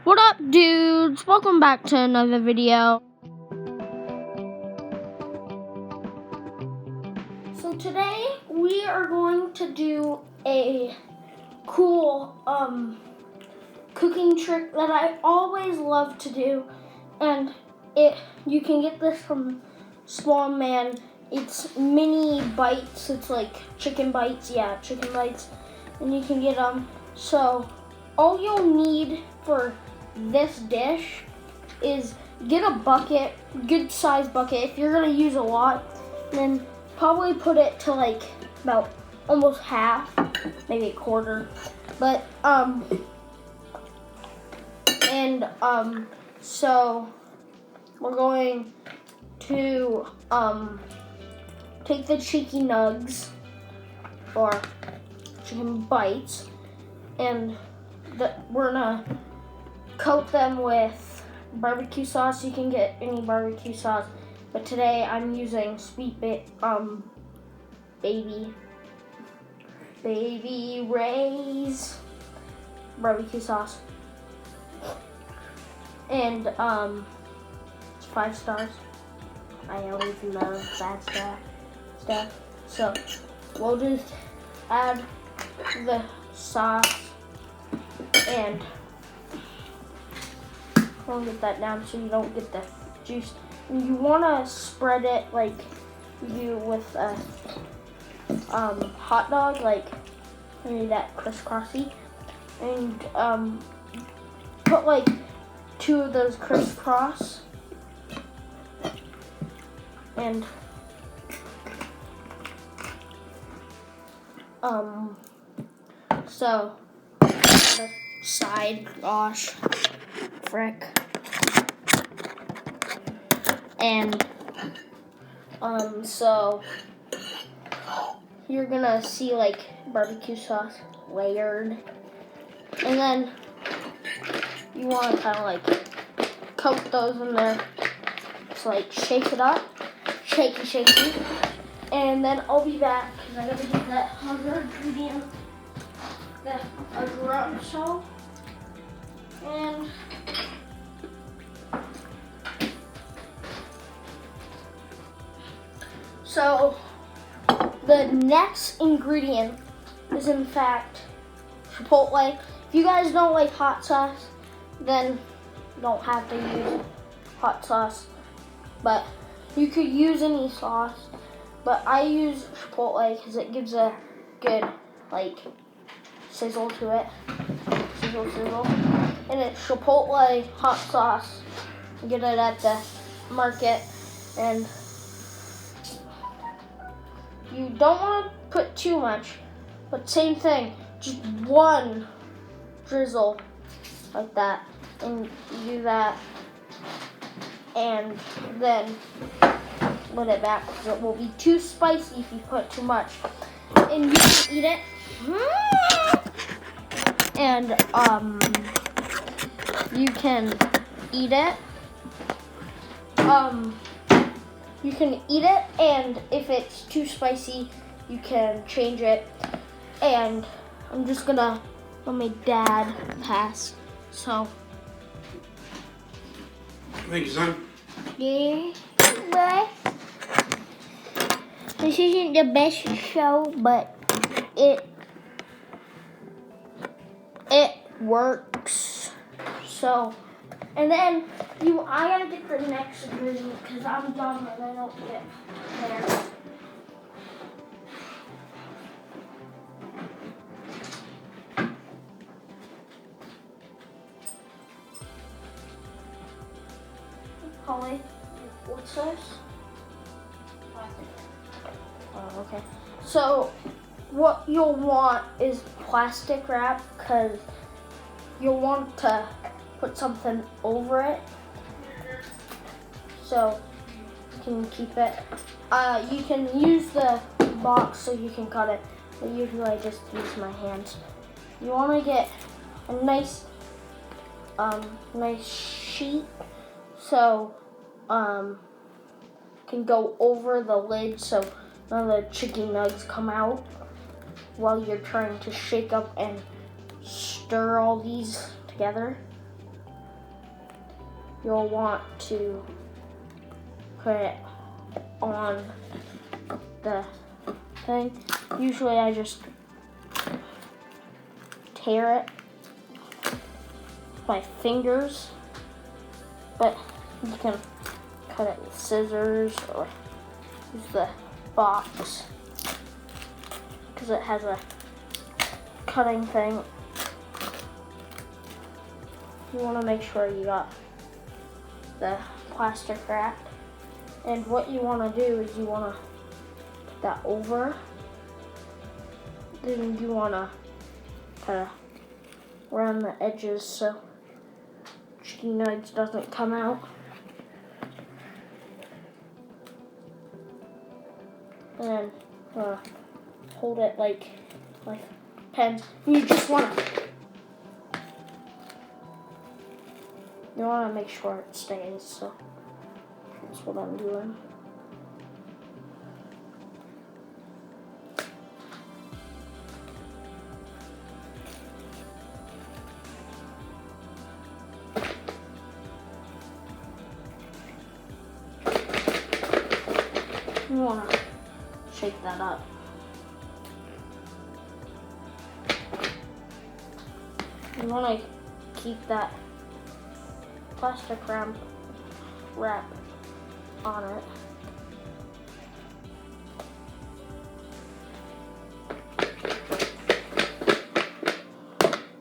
What up, dudes? Welcome back to another video. So today we are going to do a cool cooking trick that I always love to do, and you can get this from Small Man. It's mini bites. It's like chicken bites, chicken bites, and you can get them. So all you'll need for this dish is get a bucket, good size bucket. If you're gonna use a lot, then probably put it to like about almost half, maybe a quarter. But so we're going to take the chicken nugs or chicken bites, and we're gonna coat them with barbecue sauce. You can get any barbecue sauce, but today I'm using Sweet Baby Ray's barbecue sauce, and it's 5 stars. I always love that stuff. So we'll just add the sauce, and I'll get that down so you don't get the juice. And you want to spread it like you with a hot dog, like maybe that crisscrossy, and put like 2 of those crisscross, and so the side, gosh, frick, and so you're gonna see like barbecue sauce layered, and then you want to kind of like coat those in there. So like shake it up, shaky, and then I'll be back because I gotta get that other ingredient, the agrusso, and so the next ingredient is in fact chipotle. If you guys don't like hot sauce, then you don't have to use hot sauce, but you could use any sauce. But I use chipotle because it gives a good like sizzle to it, sizzle, and it's chipotle hot sauce. You get it at the market, and you don't want to put too much, but same thing, just 1 drizzle like that, and you do that, and then put it back because it will be too spicy if you put too much. And you can eat it, and you can eat it. You can eat it, and if it's too spicy, you can change it. And I'm just gonna let my dad pass. So. Thank you, son. Yeah, but this isn't the best show, but it works. So, and then I gotta get the next ingredient because I'm done and I don't get there. Holly, what's this? Oh, okay. So what you'll want is plastic wrap because you'll want to put something over it so you can keep it. You can use the box so you can cut it, but usually I just use my hands. You want to get a nice sheet so can go over the lid so none of the chicken nugs come out while you're trying to shake up and stir all these together. you'll want to put it on the thing. Usually I just tear it with my fingers, but you can cut it with scissors or use the box because it has a cutting thing. You want to make sure you got the plastic wrap. And what you want to do is you want to put that over. Then you want to kind of around the edges so chicken nuggets doesn't come out. And then hold it like a pen. You just want to make sure it stays. So that's what I'm doing. You want to shake that up. You want to keep that plastic wrap on it.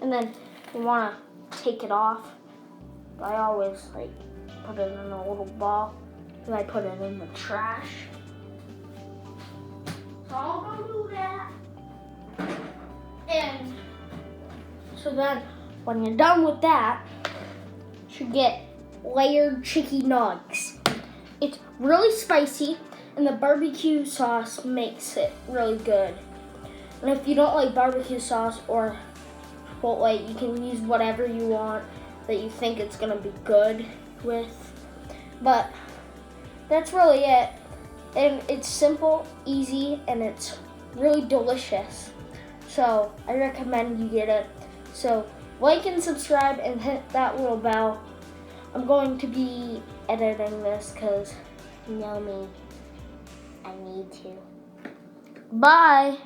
And then you want to take it off. I always put it in a little ball and I put it in the trash. So I'll go do that. And so then when you're done with that, you should get layered chicken nugs. It's really spicy and the barbecue sauce makes it really good. And if you don't like barbecue sauce or Chipotle, you can use whatever you want that you think it's gonna be good with. But that's really it. And it's simple, easy, and it's really delicious. So I recommend you get it. So like and subscribe and hit that little bell. I'm going to be editing this because you know me, I need to. Bye.